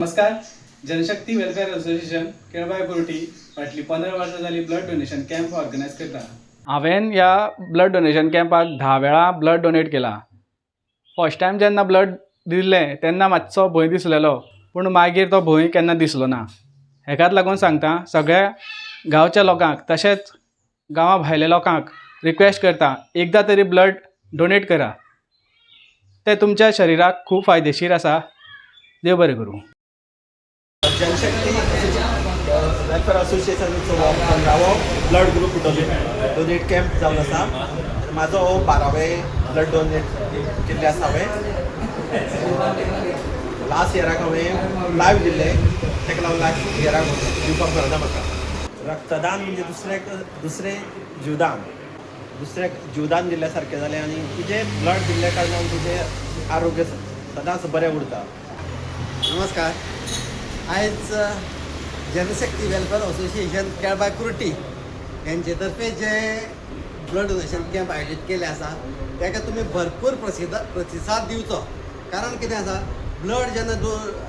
नमस्कार. Janshakti welfare association Kelbai बोर्टी फाटली 15 वर्सां जाली ब्लड डोनेशन कॅम्प ऑर्गनायज करता. हांवें ह्या ब्लड डोनेशन कॅम्पाक 10 वेळा ब्लड डोनेट केला. फर्स्ट टायम जेन्ना ब्लड दिल्लें तेन्ना मातसो भंय दिसलेलो, पूण मागीर तो भंय केन्ना दिसलो ना. हेकाच लागून सांगता सगळ्या गांवच्या लोकांक तशेंच गांवा भायल्या लोकांक रिक्वेस्ट करता, एकदां तरी ब्लड डोनेट करा. तें तुमच्या शरिराक खूब फायदेशीर आसा. देव बरें करूं. जनशक्ती वेलफेअर असोसिएशनाचो 15वो ब्लड ग्रुप डोनेट कॅम्प जावन आसा. म्हाजो हो 12वें ब्लड डोनेट केल्लें आसा. हांवें लास्ट इयराक हांवें लायव्ह दिल्लें, ताका लागून लास्ट इयराक दिवपाक मेळना म्हाका. रक्तदान म्हणजे दुसरें जीवदान, दुसऱ्याक जीवदान दिल्ल्या सारकें जालें आनी तुजें ब्लड दिल्ल्या कारणान तुजें आरोग्य सदांच बरें उरता. नमस्कार. आयज जनशक्ती वेलफेअर असोसिएशन केळबाई कुर्टी यांचे तर्फे जे ब्लड डोनेशन कॅम्प आयोजीत केले आसा ताका तुमी भरपूर प्रतिसाद दिवचो. कारण कितें आसा, ब्लड जेन्ना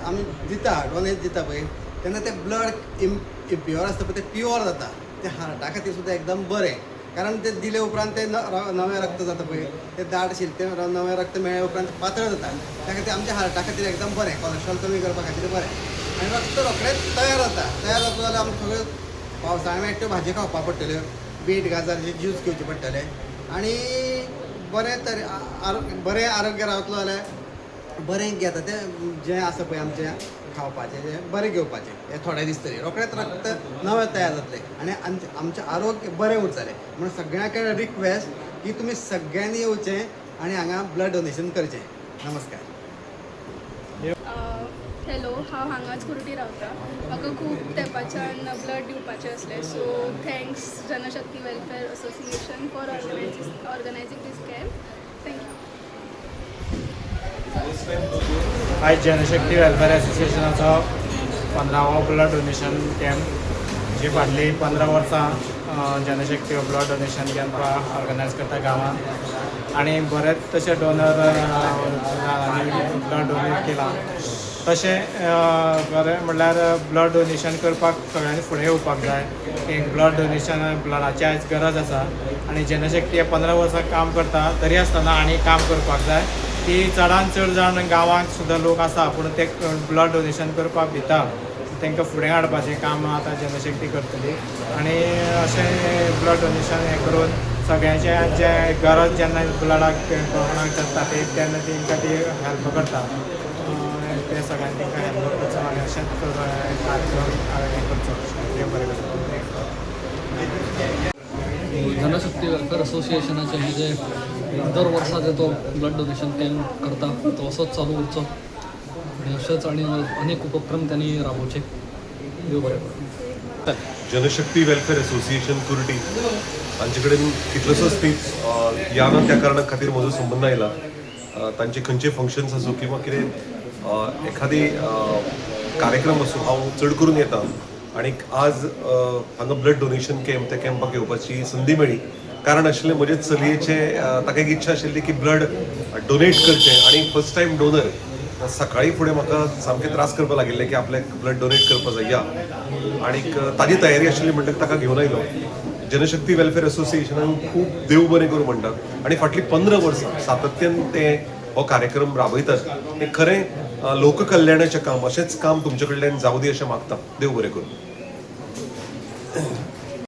आमी दिता, डोनेट दिता पळय, तेन्ना तें ब्लड इम्प्युअर आसता पळय तें प्युअर जाता. तें हार्टा खातीर सुद्दां एकदम बरें. कारण तें दिले उपरांत तें नवें रक्त जाता पळय, तें दाट आशिल्लें तें नवें रक्त मेळ्ळे उपरांत पातळ जाता. त्या खातीर आमच्या हार्टा खातीर एकदम बरें, कोलेस्ट्रॉल कमी करपा खातीर बरें. आनी रक्त रोखडेंच तयार जाता जाल्यार आमकां सगळ्यो पावसाळ्या मेळटा त्यो भाजी खावपाक पडटल्यो, बीट गाजराचे ज्यूस घेवचे पडटले आनी बरें आरोग्य रावतलो जाल्यार बरें घेता तें जें आसा पळय आमचें खावपाचें जें बरें घेवपाचें हें थोडे दीस तरी रोखडेंच रक्त नवें तयार जातलें आनी आमचें आरोग्य बरें उरतलें. म्हणून सगळ्यां कडेन रिक्वेस्ट की तुमी सगळ्यांनी येवचें आनी हांगा ब्लड डोनेशन करचें. नमस्कार. हॅलो, हांव हांगाच कुर्टी रावता. म्हाका खूब तेंपाच्यान ब्लड दिवपाचें आसलें, so thanks Janshakti welfare association for organizing this camp. Thank you. आयज जनशक्ती वेलफेअर असोसिएशनाचो 15वो ब्लड डोनेशन कॅम्प जी फाटलीं 15 वर्सां Janshakti blood donation camp organize करता गांवांत. आनी बरेच तशे डोनर ब्लड डोनेट केलां. तशें बरें म्हणल्यार ब्लड डोनेशन करपाक सगळ्यांनी फुडें येवपाक जाय. एक ब्लड डोनेशन ब्लडाची आयज गरज आसा आनी जनशक्ती हे 15 वर्सां काम करता, तरी आसतना आनी काम करपाक जाय. की चडांत चड जाण गांवांत सुद्दां लोक आसा पूण ते ब्लड डोनेशन करपाक भिता. तांकां फुडें हाडपाचें काम आतां जनशक्ती करतली आनी अशें ब्लड डोनेशन हें करून सगळ्यांचें जे गरज जेन्ना ब्लडाक कोणाक जाता तेन्ना तांकां ती हेल्प करता. ते सगळ्यांनी तांकां हेल्प करचो आनी अशेंच कार्यक्रम हें करचो. देव बरें करचो. जनशक्ती वेलफेअर असोसिएशनाचे हे जे दर वर्सात तो ब्लड डोनेशन कॅम्प करता तो असोच चालू उरचो आणि असेच आणि अनेक उपक्रम त्यांनी राबवचे. देव बरें करूं. जनशक्ती वेलफेअर असोसिएशन कुर्टी तांचे कडेन कितलोसोच तेंच ह्या ना त्या कारणा खातीर म्हजो संबंद आयला. तांचे खंयचे फंक्शन्स आसूं किंवा कितें एखादी कार्यक्रम आसूं हांव चड करून येता. आनी आज हांगा ब्लड डोनेशन कॅम्प त्या कॅम्पाक येवपाची संदी मेळ्ळी. कारण आशिल्लें म्हजे चलयेचे ताका एक इच्छा आशिल्ली की ब्लड डोनेट करचें आनी फर्स्ट टायम डोनर. सकाळी फुडें म्हाका सामकें त्रास करपाक लागिल्ले की आपल्याक ब्लड डोनेट करपाक जाय या. आनीक ताजी तयारी आशिल्ली म्हणटकीर ताका घेवन आयलो. जनशक्ती वेलफेअर असोसिएशनान खूब देव बरें करूं म्हणटात आनी फाटलीं 15 वर्सां सातत्यान ते हो कार्यक्रम राबयतात. हें खरें लोककल्याणाचें काम. अशेंच काम तुमचे कडल्यान जावं दी अशें मागता. देव बरें करूं.